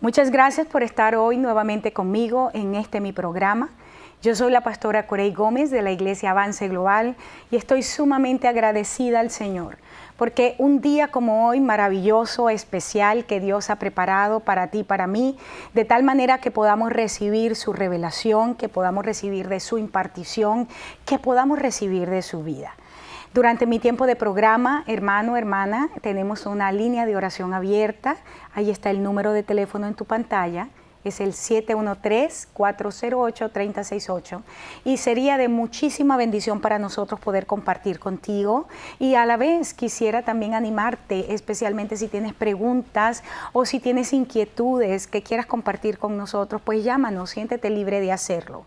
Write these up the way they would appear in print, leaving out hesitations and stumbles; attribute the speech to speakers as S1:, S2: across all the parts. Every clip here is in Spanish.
S1: Muchas gracias por estar hoy nuevamente conmigo en mi programa. Yo soy la pastora Corey Gómez de la Iglesia Avance Global y estoy sumamente agradecida al Señor porque un día como hoy maravilloso, especial que Dios ha preparado para ti, para mí, de tal manera que podamos recibir su revelación, que podamos recibir de su impartición, que podamos recibir de su vida. Durante mi tiempo de programa, hermano, hermana, tenemos una línea de oración abierta. Ahí está el número de teléfono en tu pantalla. Es el 713-408-3068 y sería de muchísima bendición para nosotros poder compartir contigo, y a la vez quisiera también animarte, especialmente si tienes preguntas o si tienes inquietudes que quieras compartir con nosotros, pues llámanos, siéntete libre de hacerlo.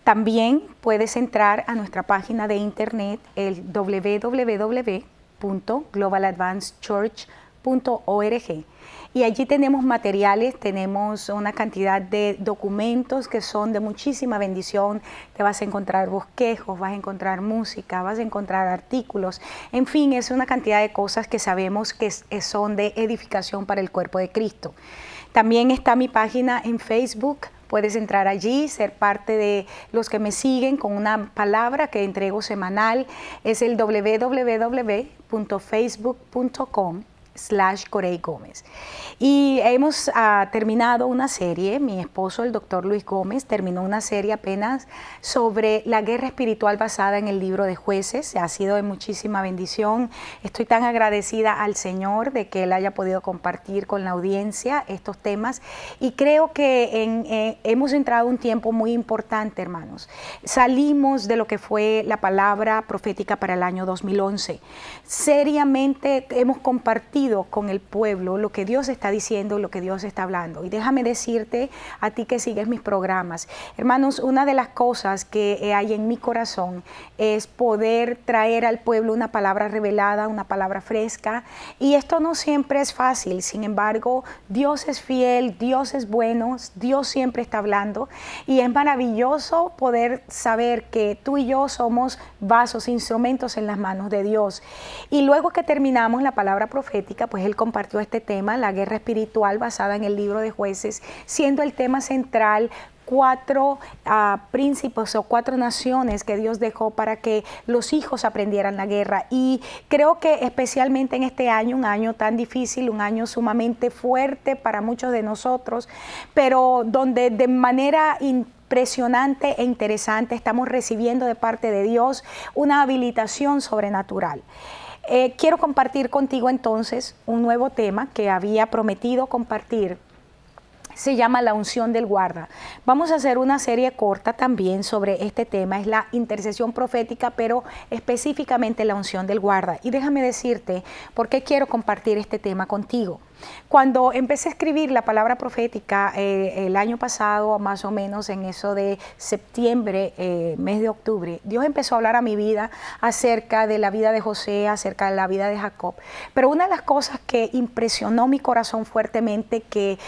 S1: También puedes entrar a nuestra página de internet, el www.globaladvancedchurch.org, y allí tenemos materiales, tenemos una cantidad de documentos que son de muchísima bendición. Te vas a encontrar bosquejos, vas a encontrar música, vas a encontrar artículos, en fin, es una cantidad de cosas que sabemos que son de edificación para el cuerpo de Cristo. También está mi página en Facebook. Puedes entrar allí, ser parte de los que me siguen con una palabra que entrego semanal. Es el www.facebook.com/Corey Gómez. Y hemos terminado una serie, mi esposo, el doctor Luis Gómez, terminó una serie apenas sobre la guerra espiritual basada en el libro de Jueces. Ha sido de muchísima bendición. Estoy tan agradecida al Señor de que Él haya podido compartir con la audiencia estos temas, y creo que hemos entrado un tiempo muy importante, hermanos. Salimos de lo que fue la palabra profética para el año 2011. Seriamente hemos compartido con el pueblo lo que Dios está diciendo, lo que Dios está hablando. Y déjame decirte a ti que sigues mis programas, hermanos, una de las cosas que hay en mi corazón es poder traer al pueblo una palabra revelada, una palabra fresca, y esto no siempre es fácil. Sin embargo, Dios es fiel, Dios es bueno, Dios siempre está hablando, y es maravilloso poder saber que tú y yo somos vasos, instrumentos en las manos de Dios. Y luego que terminamos la palabra profética, pues Él compartió este tema, la guerra espiritual basada en el libro de Jueces, siendo el tema central 4 príncipes o 4 naciones que Dios dejó para que los hijos aprendieran la guerra. Y creo que especialmente en este año, un año tan difícil, un año sumamente fuerte para muchos de nosotros, pero donde de manera impresionante e interesante estamos recibiendo de parte de Dios una habilitación sobrenatural. Quiero compartir contigo entonces un nuevo tema que había prometido compartir. Se llama la unción del guarda. Vamos a hacer una serie corta también sobre este tema, es la intercesión profética, pero específicamente la unción del guarda. Y déjame decirte por qué quiero compartir este tema contigo. Cuando empecé a escribir la palabra profética el año pasado, más o menos en eso de septiembre, mes de octubre, Dios empezó a hablar a mi vida acerca de la vida de José, acerca de la vida de Jacob. Pero una de las cosas que impresionó mi corazón fuertemente, que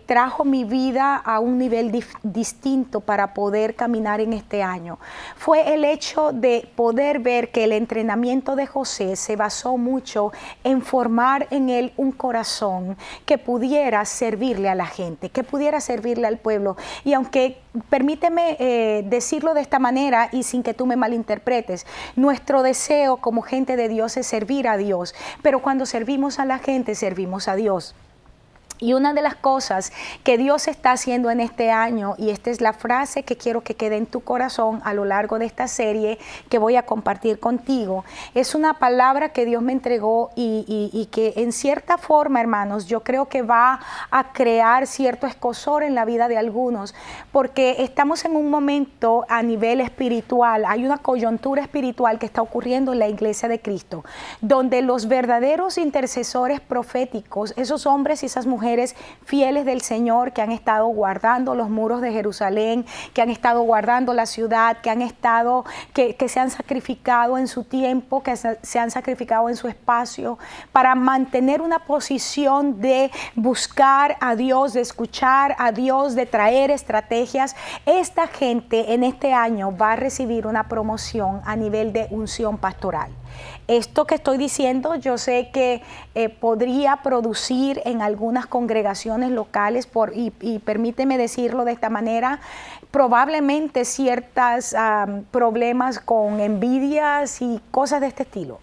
S1: trajo mi vida a un nivel distinto para poder caminar en este año, fue el hecho de poder ver que el entrenamiento de José se basó mucho en formar en él un corazón que pudiera servirle a la gente, que pudiera servirle al pueblo. Y aunque, permíteme decirlo de esta manera y sin que tú me malinterpretes, nuestro deseo como gente de Dios es servir a Dios, pero cuando servimos a la gente, servimos a Dios. Y una de las cosas que Dios está haciendo en este año, y esta es la frase que quiero que quede en tu corazón a lo largo de esta serie que voy a compartir contigo, es una palabra que Dios me entregó y que en cierta forma, hermanos, yo creo que va a crear cierto escozor en la vida de algunos, porque estamos en un momento a nivel espiritual, hay una coyuntura espiritual que está ocurriendo en la Iglesia de Cristo, donde los verdaderos intercesores proféticos, esos hombres y esas mujeres fieles del Señor que han estado guardando los muros de Jerusalén, que han estado guardando la ciudad, que se han sacrificado en su tiempo, que se han sacrificado en su espacio para mantener una posición de buscar a Dios, de escuchar a Dios, de traer estrategias. Esta gente en este año va a recibir una promoción a nivel de unción pastoral. Esto que estoy diciendo, yo sé que podría producir en algunas congregaciones locales, y permíteme decirlo de esta manera, probablemente ciertos problemas con envidias y cosas de este estilo.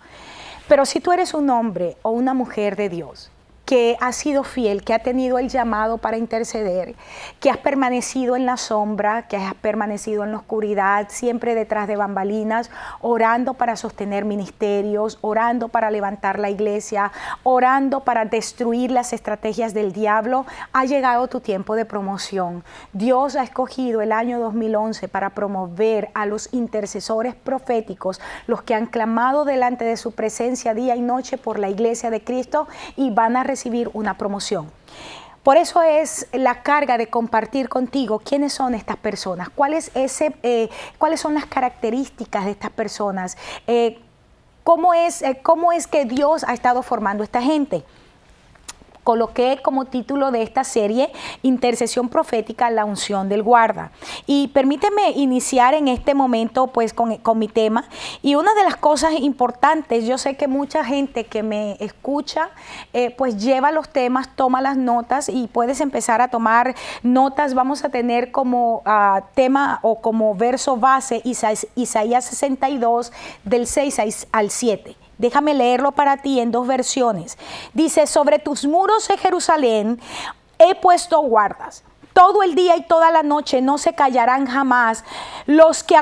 S1: Pero si tú eres un hombre o una mujer de Dios, que has sido fiel, que ha tenido el llamado para interceder, que has permanecido en la sombra, que has permanecido en la oscuridad, siempre detrás de bambalinas, orando para sostener ministerios, orando para levantar la iglesia, orando para destruir las estrategias del diablo, ha llegado tu tiempo de promoción. Dios ha escogido el año 2011 para promover a los intercesores proféticos, los que han clamado delante de su presencia día y noche por la iglesia de Cristo, y van a recibir una promoción. Por eso es la carga de compartir contigo quiénes son estas personas, cuáles son las características de estas personas, cómo es que Dios ha estado formando a esta gente. Coloqué como título de esta serie Intercesión Profética, la unción del guarda. Y permíteme iniciar en este momento pues con mi tema. Y una de las cosas importantes, yo sé que mucha gente que me escucha pues lleva los temas, toma las notas, y puedes empezar a tomar notas. Vamos a tener como tema o como verso base Isaías 62 del 6 al 7. Déjame leerlo para ti en dos versiones. Dice: sobre tus muros, Jerusalén, he puesto guardas. Todo el día y toda la noche no se callarán jamás. Los que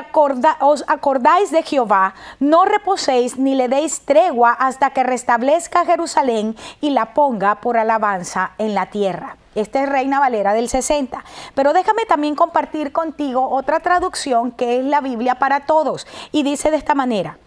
S1: os acordáis de Jehová, no reposéis ni le deis tregua hasta que restablezca Jerusalén y la ponga por alabanza en la tierra. Esta es Reina Valera del 60. Pero déjame también compartir contigo otra traducción que es la Biblia para Todos. Y dice de esta manera: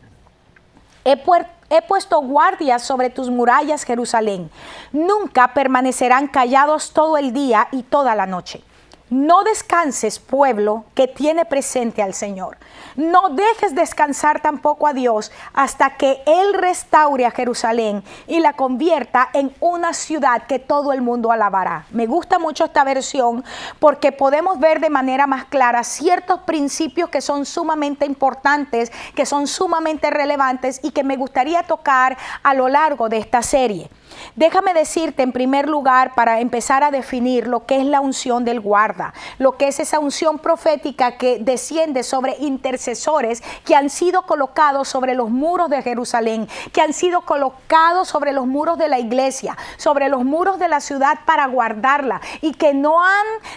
S1: He puesto guardias sobre tus murallas, Jerusalén. Nunca permanecerán callados todo el día y toda la noche. No descanses, pueblo que tiene presente al Señor. No dejes descansar tampoco a Dios hasta que Él restaure a Jerusalén y la convierta en una ciudad que todo el mundo alabará. Me gusta mucho esta versión porque podemos ver de manera más clara ciertos principios que son sumamente importantes, que son sumamente relevantes y que me gustaría tocar a lo largo de esta serie. Déjame decirte en primer lugar, para empezar a definir lo que es la unción del guarda, lo que es esa unción profética que desciende sobre intercesores que han sido colocados sobre los muros de Jerusalén, que han sido colocados sobre los muros de la iglesia, sobre los muros de la ciudad para guardarla, y que no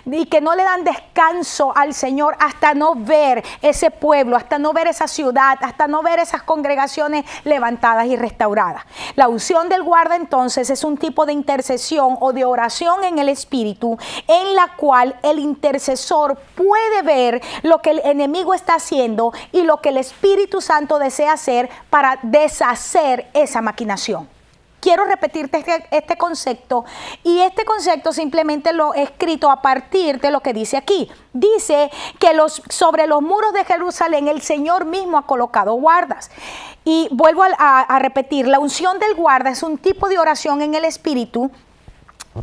S1: le dan descanso al Señor hasta no ver ese pueblo, hasta no ver esa ciudad, hasta no ver esas congregaciones levantadas y restauradas. La unción del guarda entonces es un tipo de intercesión o de oración en el Espíritu, en la cual el intercesor puede ver lo que el enemigo está haciendo y lo que el Espíritu Santo desea hacer para deshacer esa maquinación. Quiero repetirte este concepto, y este concepto simplemente lo he escrito a partir de lo que dice aquí. Dice que sobre los muros de Jerusalén el Señor mismo ha colocado guardas. Y vuelvo a repetir, la unción del guarda es un tipo de oración en el Espíritu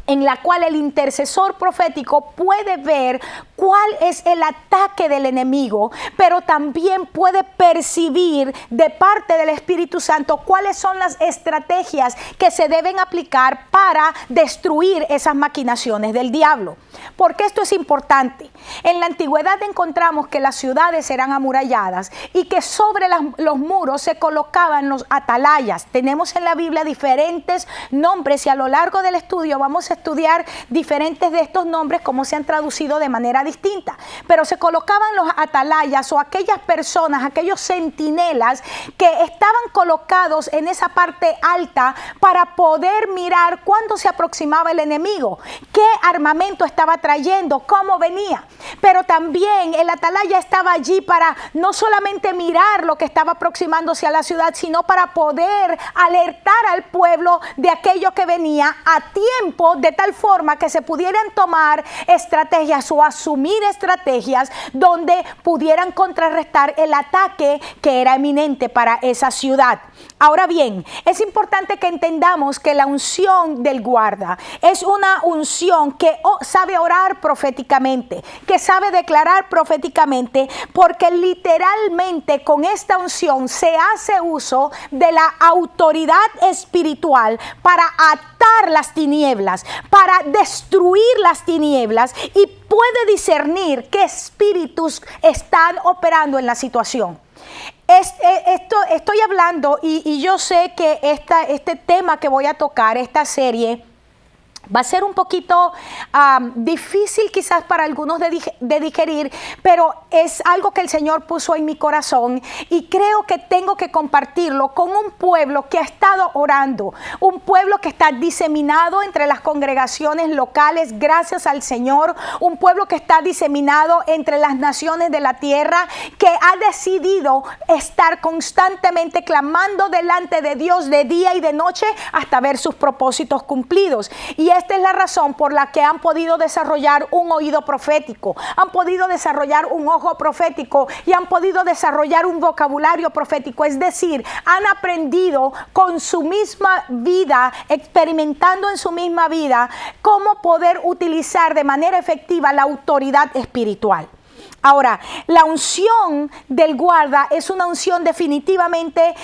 S1: en la cual el intercesor profético puede ver cuál es el ataque del enemigo, pero también puede percibir de parte del Espíritu Santo cuáles son las estrategias que se deben aplicar para destruir esas maquinaciones del diablo. Porque esto es importante. En la antigüedad encontramos que las ciudades eran amuralladas y que sobre los muros se colocaban los atalayas. Tenemos en la Biblia diferentes nombres, y a lo largo del estudio vamos a estudiar diferentes de estos nombres, cómo se han traducido de manera distinta. Pero se colocaban los atalayas, o aquellas personas, aquellos centinelas que estaban colocados en esa parte alta para poder mirar cuándo se aproximaba el enemigo, qué armamento estaba trayendo, cómo venía. Pero también el atalaya estaba allí para no solamente mirar lo que estaba aproximándose a la ciudad, sino para poder alertar al pueblo de aquello que venía a tiempo, de tal forma que se pudieran tomar estrategias o asumir estrategias donde pudieran contrarrestar el ataque que era eminente para esa ciudad. Ahora bien, es importante que entendamos que la unción del guarda es una unción que sabe orar proféticamente, que sabe declarar proféticamente, porque literalmente con esta unción se hace uso de la autoridad espiritual para atar las tinieblas, para destruir las tinieblas, y puede discernir qué espíritus están operando en la situación. Estoy hablando y yo sé que este tema que voy a tocar, esta serie, va a ser un poquito difícil quizás para algunos de digerir, pero es algo que el Señor puso en mi corazón y creo que tengo que compartirlo con un pueblo que ha estado orando, un pueblo que está diseminado entre las congregaciones locales, gracias al Señor, un pueblo que está diseminado entre las naciones de la tierra, que ha decidido estar constantemente clamando delante de Dios de día y de noche hasta ver sus propósitos cumplidos. Y esta es la razón por la que han podido desarrollar un oído profético, han podido desarrollar un ojo profético y han podido desarrollar un vocabulario profético. Es decir, han aprendido con su misma vida, experimentando en su misma vida, cómo poder utilizar de manera efectiva la autoridad espiritual. Ahora, la unción del guarda es una unción definitivamente,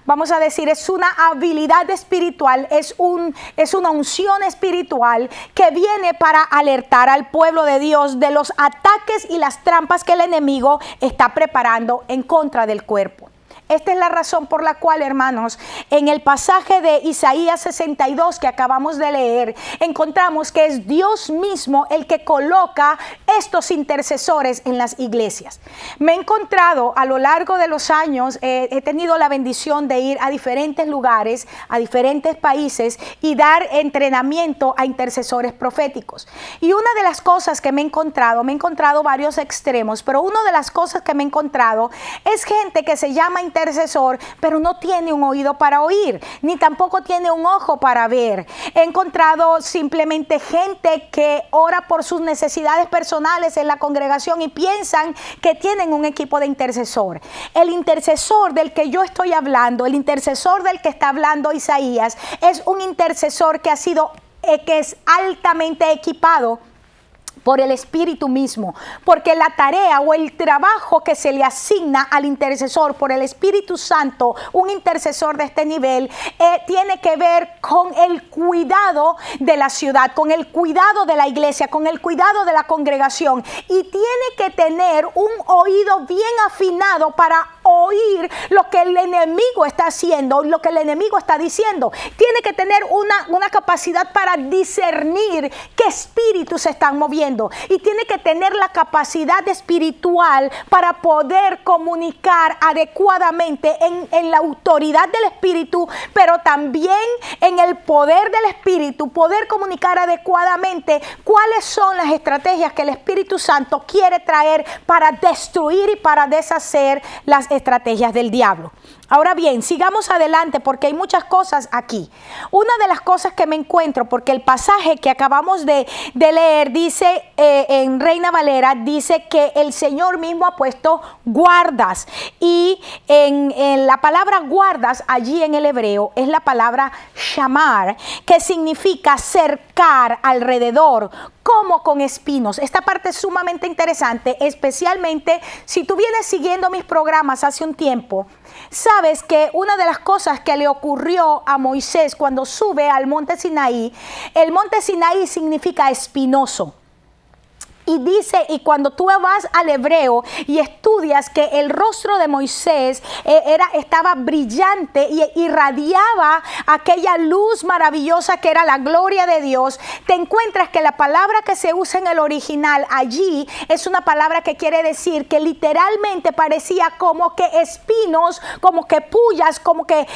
S1: vamos a decir, es una habilidad espiritual, es una unción espiritual que viene para alertar al pueblo de Dios de los ataques y las trampas que el enemigo está preparando en contra del cuerpo. Esta es la razón por la cual, hermanos, en el pasaje de Isaías 62 que acabamos de leer, encontramos que es Dios mismo el que coloca estos intercesores en las iglesias. Me he encontrado a lo largo de los años, he tenido la bendición de ir a diferentes lugares, a diferentes países y dar entrenamiento a intercesores proféticos. Y una de las cosas que me he encontrado varios extremos, pero una de las cosas que me he encontrado es gente que se llama intercesor, pero no tiene un oído para oír, ni tampoco tiene un ojo para ver. He encontrado simplemente gente que ora por sus necesidades personales en la congregación y piensan que tienen un equipo de intercesor. El intercesor del que yo estoy hablando, el intercesor del que está hablando Isaías, es un intercesor que es altamente equipado por el Espíritu mismo, porque la tarea o el trabajo que se le asigna al intercesor por el Espíritu Santo, un intercesor de este nivel, tiene que ver con el cuidado de la ciudad, con el cuidado de la iglesia, con el cuidado de la congregación, y tiene que tener un oído bien afinado para oír lo que el enemigo está haciendo, lo que el enemigo está diciendo. Tiene que tener una capacidad para discernir qué espíritus se están moviendo, y tiene que tener la capacidad espiritual para poder comunicar adecuadamente en la autoridad del Espíritu, pero también en el poder del Espíritu, poder comunicar adecuadamente cuáles son las estrategias que el Espíritu Santo quiere traer para destruir y para deshacer las estrategias del diablo. Ahora bien, sigamos adelante porque hay muchas cosas aquí. Una de las cosas que me encuentro, porque el pasaje que acabamos de leer dice, en Reina Valera, dice que el Señor mismo ha puesto guardas. Y en la palabra guardas, allí en el hebreo, es la palabra shamar, que significa cercar alrededor, como con espinos. Esta parte es sumamente interesante, especialmente si tú vienes siguiendo mis programas hace un tiempo. Sabes que una de las cosas que le ocurrió a Moisés cuando sube al monte Sinaí, el monte Sinaí significa espinoso. Y dice, y cuando tú vas al hebreo y estudias que el rostro de Moisés estaba brillante y irradiaba aquella luz maravillosa que era la gloria de Dios, te encuentras que la palabra que se usa en el original allí es una palabra que quiere decir que literalmente parecía como que espinos, como que pullas, como que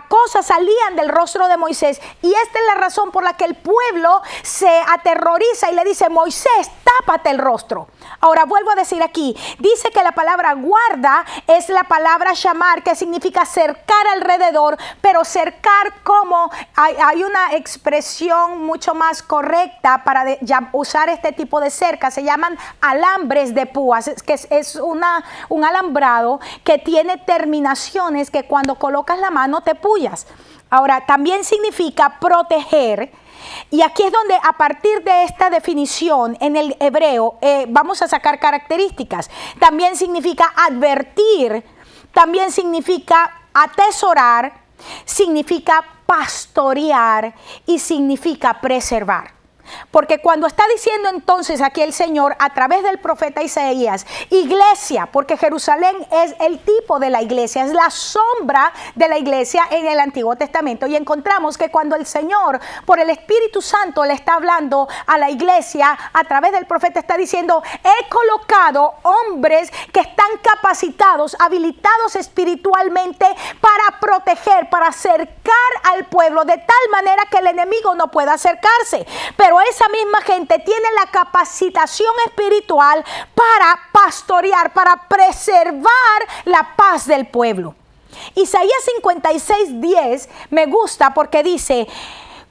S1: cosas salían del rostro de Moisés. Y esta es la razón por la que el pueblo se aterroriza y le dice: Moisés, tápate tápate el rostro. Ahora vuelvo a decir aquí, dice que la palabra guarda es la palabra shamar, que significa cercar alrededor, pero cercar como, hay una expresión mucho más correcta para usar este tipo de cerca, se llaman alambres de púas, que es un alambrado que tiene terminaciones que cuando colocas la mano te puyas. Ahora, también significa proteger. Y aquí es donde a partir de esta definición en el hebreo vamos a sacar características. También significa advertir, también significa atesorar, significa pastorear y significa preservar. Porque cuando está diciendo entonces aquí el Señor a través del profeta Isaías, iglesia, porque Jerusalén es el tipo de la iglesia, es la sombra de la iglesia en el Antiguo Testamento. Y encontramos que cuando el Señor por el Espíritu Santo le está hablando a la iglesia a través del profeta, está diciendo: he colocado hombres que están capacitados, habilitados espiritualmente para proteger, para acercar al pueblo de tal manera que el enemigo no pueda acercarse. Pero esa misma gente tiene la capacitación espiritual para pastorear, para preservar la paz del pueblo. Isaías 56:10 me gusta porque dice,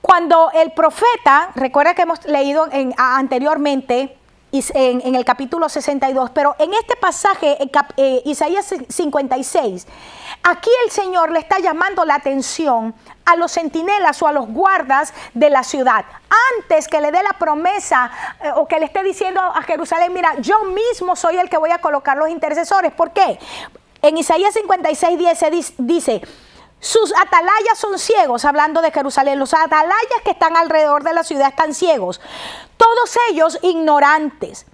S1: cuando el profeta, recuerda que hemos leído anteriormente en el capítulo 62, pero en este pasaje, Isaías 56, aquí el Señor le está llamando la atención a los centinelas o a los guardas de la ciudad. Antes que le dé la promesa o que le esté diciendo a Jerusalén: mira, yo mismo soy el que voy a colocar los intercesores. ¿Por qué? En Isaías 56:10 se dice: sus atalayas son ciegos, hablando de Jerusalén. Los atalayas que están alrededor de la ciudad están ciegos. Todos ellos ignorantes.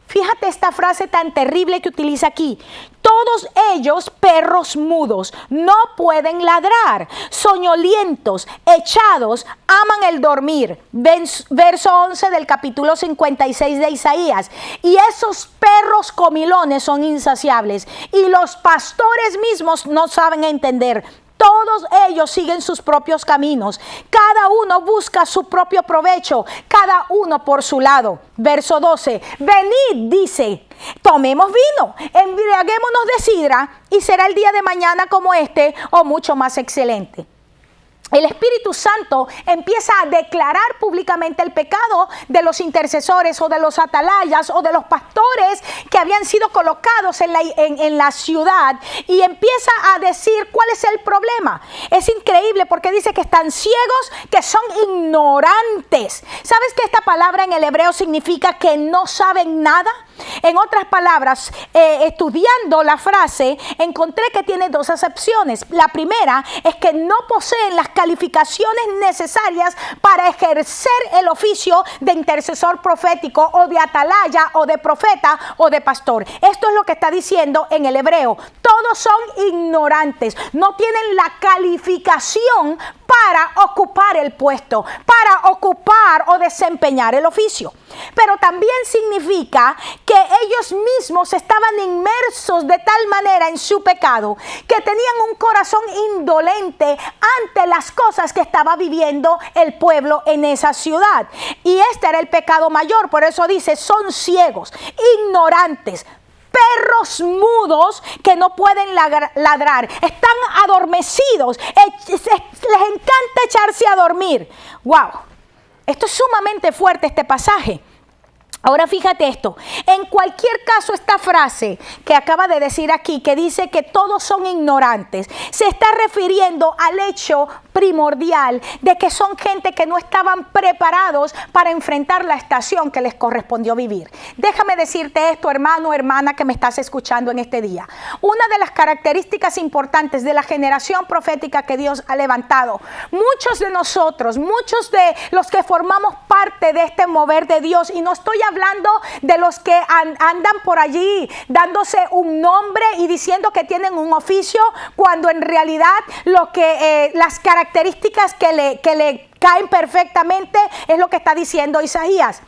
S1: Fíjate esta frase tan terrible que utiliza aquí. Todos ellos perros mudos, no pueden ladrar, soñolientos, echados, aman el dormir. Verso 11 del capítulo 56 de Isaías. Y esos perros comilones son insaciables y los pastores mismos no saben entender. Todos ellos siguen sus propios caminos. Cada uno busca su propio provecho, cada uno por su lado. Verso 12. Venid, dice, tomemos vino, embriaguémonos de sidra, y será el día de mañana como este, o mucho más excelente. El Espíritu Santo empieza a declarar públicamente el pecado de los intercesores o de los atalayas o de los pastores que habían sido colocados en la ciudad, y empieza a decir cuál es el problema. Es increíble porque dice que están ciegos, que son ignorantes. ¿Sabes que esta palabra en el hebreo significa que no saben nada? En otras palabras, estudiando la frase, encontré que tiene dos acepciones. La primera es que no poseen las calificaciones necesarias para ejercer el oficio de intercesor profético o de atalaya o de profeta o de pastor. Esto es lo que está diciendo en el hebreo. Todos son ignorantes, no tienen la calificación para ocupar el puesto, para ocupar o desempeñar el oficio. Pero también significa que ellos mismos estaban inmersos de tal manera en su pecado que tenían un corazón indolente ante las cosas que estaba viviendo el pueblo en esa ciudad. Y este era el pecado mayor, por eso dice, son ciegos, ignorantes, perros mudos que no pueden ladrar, están adormecidos, les encanta echarse a dormir. ¡Wow! Esto es sumamente fuerte, este pasaje. Ahora fíjate esto, en cualquier caso esta frase que acaba de decir aquí, que dice que todos son ignorantes, se está refiriendo al hecho primordial de que son gente que no estaban preparados para enfrentar la estación que les correspondió vivir. Déjame decirte esto, hermano o hermana que me estás escuchando en este día. Una de las características importantes de la generación profética que Dios ha levantado, muchos de nosotros, muchos de los que formamos parte de este mover de Dios, y no estoy hablando de los que andan por allí dándose un nombre y diciendo que tienen un oficio, cuando en realidad lo que las características que le caen perfectamente es lo que está diciendo Isaías.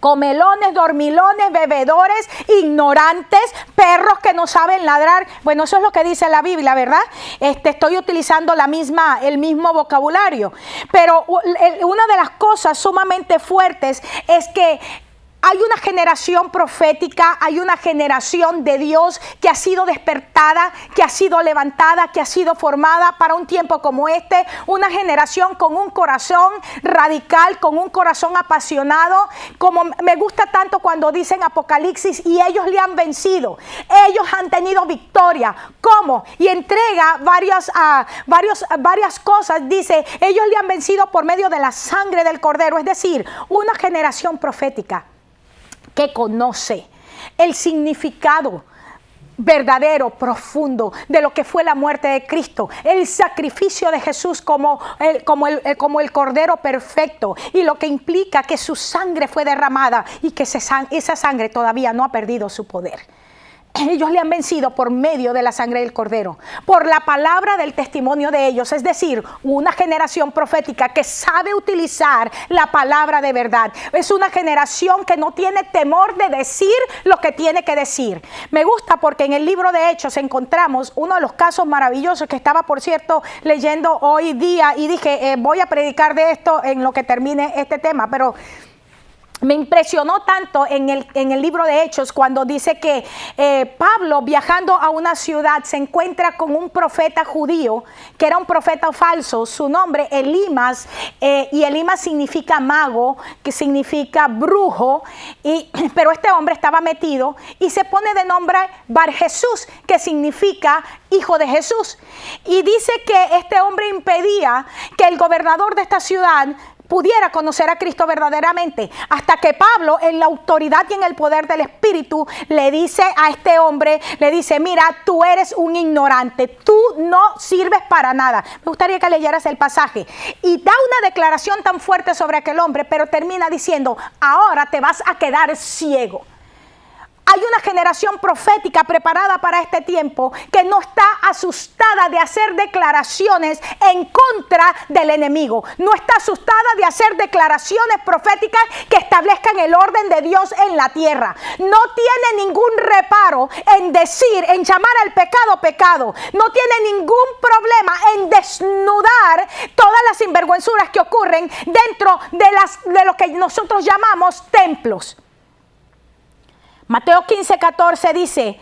S1: Comelones, dormilones, bebedores, ignorantes, perros que no saben ladrar. Bueno, eso es lo que dice la Biblia, ¿verdad? Estoy utilizando el mismo vocabulario. Pero una de las cosas sumamente fuertes es que Hay una generación profética, hay una generación de Dios que ha sido despertada, que ha sido levantada, que ha sido formada para un tiempo como este. Una generación con un corazón radical, con un corazón apasionado. Como me gusta tanto cuando dicen Apocalipsis, y ellos le han vencido. Ellos han tenido victoria. ¿Cómo? Y entrega varias cosas. Dice, ellos le han vencido por medio de la sangre del Cordero. Es decir, una generación profética que conoce el significado verdadero, profundo de lo que fue la muerte de Cristo, el sacrificio de Jesús como el Cordero perfecto, y lo que implica que su sangre fue derramada y que esa sangre todavía no ha perdido su poder. Ellos le han vencido por medio de la sangre del Cordero, por la palabra del testimonio de ellos. Es decir, una generación profética que sabe utilizar la palabra de verdad. Es una generación que no tiene temor de decir lo que tiene que decir. Me gusta porque en el libro de Hechos encontramos uno de los casos maravillosos que estaba, por cierto, leyendo hoy día, y dije, voy a predicar de esto en lo que termine este tema, pero me impresionó tanto en el libro de Hechos cuando dice que Pablo, viajando a una ciudad, se encuentra con un profeta judío que era un profeta falso. Su nombre Elimas, y Elimas significa mago, que significa brujo, pero este hombre estaba metido y se pone de nombre Bar Jesús, que significa hijo de Jesús. Y dice que este hombre impedía que el gobernador de esta ciudad pudiera conocer a Cristo verdaderamente, hasta que Pablo, en la autoridad y en el poder del Espíritu, le dice a este hombre, le dice, mira, tú eres un ignorante, tú no sirves para nada. Me gustaría que leyeras el pasaje. Y da una declaración tan fuerte sobre aquel hombre, pero termina diciendo, ahora te vas a quedar ciego. Hay una generación profética preparada para este tiempo que no está asustada de hacer declaraciones en contra del enemigo. No está asustada de hacer declaraciones proféticas que establezcan el orden de Dios en la tierra. No tiene ningún reparo en decir, en llamar al pecado pecado. No tiene ningún problema en desnudar todas las sinvergüenzuras que ocurren dentro de lo que nosotros llamamos templos. Mateo 15:14 dice,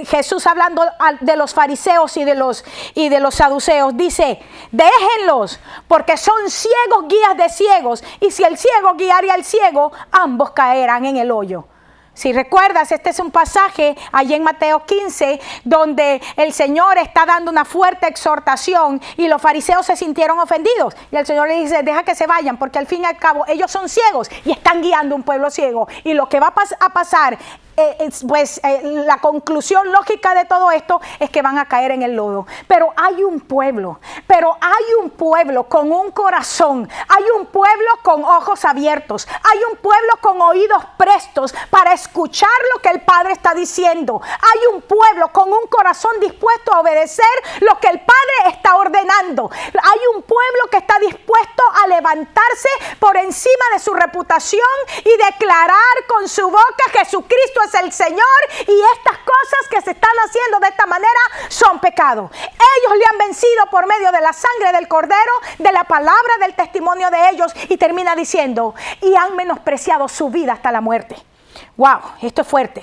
S1: Jesús hablando de los fariseos y de los saduceos, dice, déjenlos, porque son ciegos guías de ciegos, y si el ciego guiaría al ciego, ambos caerán en el hoyo. Si recuerdas, este es un pasaje allí en Mateo 15, donde el Señor está dando una fuerte exhortación y los fariseos se sintieron ofendidos. Y el Señor le dice, deja que se vayan, porque al fin y al cabo ellos son ciegos y están guiando un pueblo ciego. Y lo que va a pasar, la conclusión lógica de todo esto es que van a caer en el lodo. Pero hay un pueblo con un corazón, hay un pueblo con ojos abiertos, hay un pueblo con oídos prestos para escuchar lo que el Padre está diciendo. Hay un pueblo con un corazón dispuesto a obedecer lo que el Padre está ordenando. Hay un pueblo que está dispuesto a levantarse por encima de su reputación y declarar con su boca Jesucristo es el Señor, y estas cosas que se están haciendo de esta manera son pecado. Ellos le han vencido por medio de la sangre del Cordero, de la palabra del testimonio de ellos, y termina diciendo, y han menospreciado su vida hasta la muerte. Wow, esto es fuerte.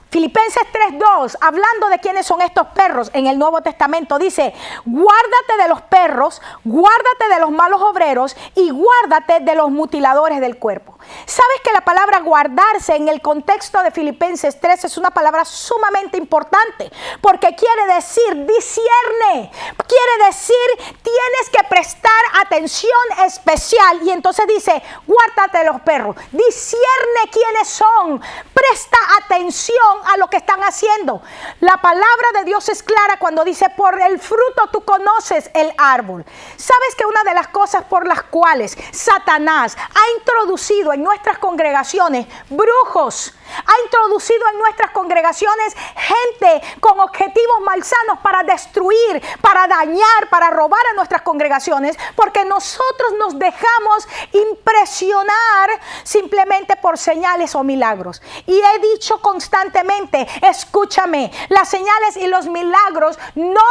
S1: Filipenses 3:2, hablando de quiénes son estos perros en el Nuevo Testamento, dice, guárdate de los perros, guárdate de los malos obreros y guárdate de los mutiladores del cuerpo. ¿Sabes que la palabra guardarse en el contexto de Filipenses 3 es una palabra sumamente importante? Porque quiere decir discierne, quiere decir tienes que prestar atención especial. Y entonces dice, guárdate de los perros, discierne quiénes son, presta atención a lo que están haciendo. La palabra de Dios es clara cuando dice, por el fruto tú conoces el árbol. ¿Sabes que una de las cosas por las cuales Satanás ha introducido en nuestras congregaciones brujos, ha introducido en nuestras congregaciones gente con objetivos malsanos para destruir, para dañar, para robar a nuestras congregaciones, porque nosotros nos dejamos impresionar simplemente por señales o milagros? Y he dicho constantemente, escúchame, las señales y los milagros no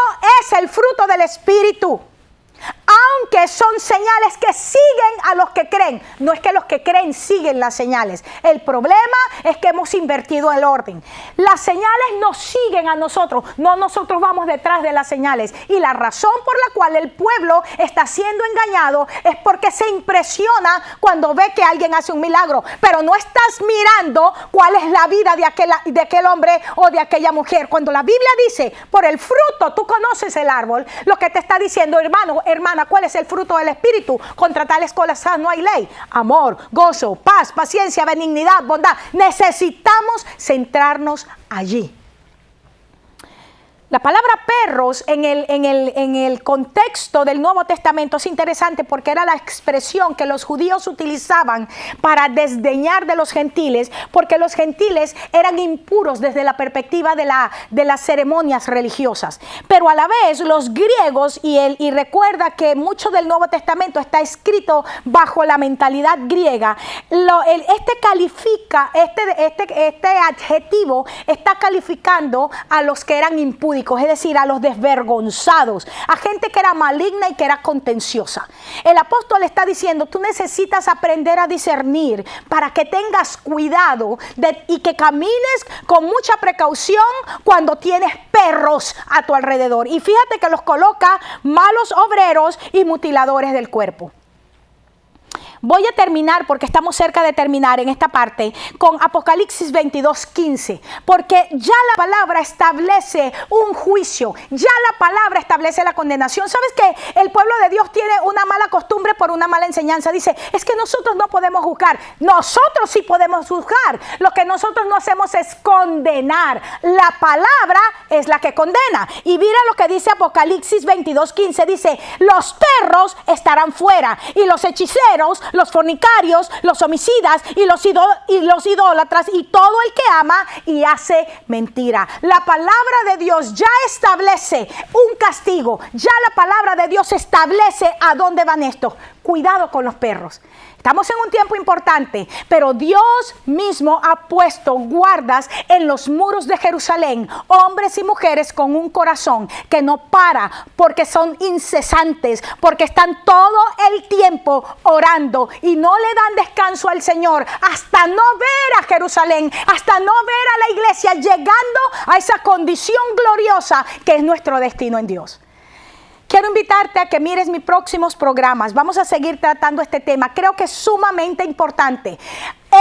S1: es el fruto del Espíritu. aunque son señales que siguen a los que creen. No es que los que creen siguen las señales. El problema es que hemos invertido el orden. Las señales nos siguen a nosotros, no nosotros vamos detrás de las señales. Y la razón por la cual el pueblo está siendo engañado es porque se impresiona cuando ve que alguien hace un milagro, pero no estás mirando cuál es la vida de aquel hombre o de aquella mujer. Cuando la Biblia dice, por el fruto tú conoces el árbol, lo que te está diciendo, hermano, hermana, ¿cuál es el fruto del Espíritu? Contra tales cosas no hay ley. Amor, gozo, paz, paciencia, benignidad, bondad. Necesitamos centrarnos allí. La palabra perros en el contexto del Nuevo Testamento es interesante porque era la expresión que los judíos utilizaban para desdeñar de los gentiles, porque los gentiles eran impuros desde la perspectiva de las ceremonias religiosas. Pero a la vez los griegos, y recuerda que mucho del Nuevo Testamento está escrito bajo la mentalidad griega, este adjetivo está calificando a los que eran impúdicos, es decir, a los desvergonzados, a gente que era maligna y que era contenciosa. El apóstol está diciendo, tú necesitas aprender a discernir para que tengas cuidado y que camines con mucha precaución cuando tienes perros a tu alrededor. Y fíjate que los coloca malos obreros y mutiladores del cuerpo. Voy a terminar, porque estamos cerca de terminar en esta parte, con Apocalipsis 22:15, porque ya la palabra establece un juicio, ya la palabra establece la condenación. ¿Sabes que el pueblo de Dios tiene una mala costumbre por una mala enseñanza? Dice, es que nosotros no podemos juzgar. Nosotros sí podemos juzgar. Lo que nosotros no hacemos es condenar. La palabra es la que condena. Y mira lo que dice Apocalipsis 22:15, dice, los perros estarán fuera y los hechiceros, los fornicarios, los homicidas y los idólatras y todo el que ama y hace mentira. La palabra de Dios ya establece un castigo. Ya la palabra de Dios establece a dónde van estos. Cuidado con los perros. Estamos en un tiempo importante, pero Dios mismo ha puesto guardas en los muros de Jerusalén, hombres y mujeres con un corazón que no para, porque son incesantes, porque están todo el tiempo orando y no le dan descanso al Señor hasta no ver a Jerusalén, hasta no ver a la iglesia llegando a esa condición gloriosa que es nuestro destino en Dios. Quiero invitarte a que mires mis próximos programas. Vamos a seguir tratando este tema. Creo que es sumamente importante.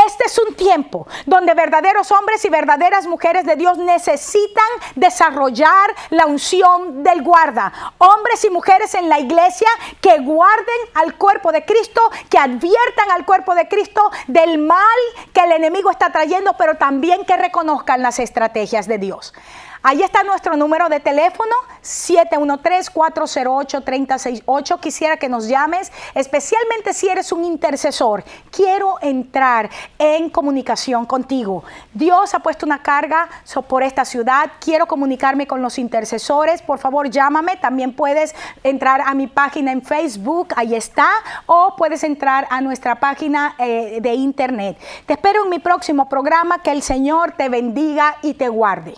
S1: Este es un tiempo donde verdaderos hombres y verdaderas mujeres de Dios necesitan desarrollar la unción del guarda. Hombres y mujeres en la iglesia que guarden al cuerpo de Cristo, que adviertan al cuerpo de Cristo del mal que el enemigo está trayendo, pero también que reconozcan las estrategias de Dios. Ahí está nuestro número de teléfono, 713-408-3068. Quisiera que nos llames, especialmente si eres un intercesor. Quiero entrar en comunicación contigo. Dios ha puesto una carga por esta ciudad. Quiero comunicarme con los intercesores. Por favor, llámame. También puedes entrar a mi página en Facebook, ahí está. O puedes entrar a nuestra página de internet. Te espero en mi próximo programa. Que el Señor te bendiga y te guarde.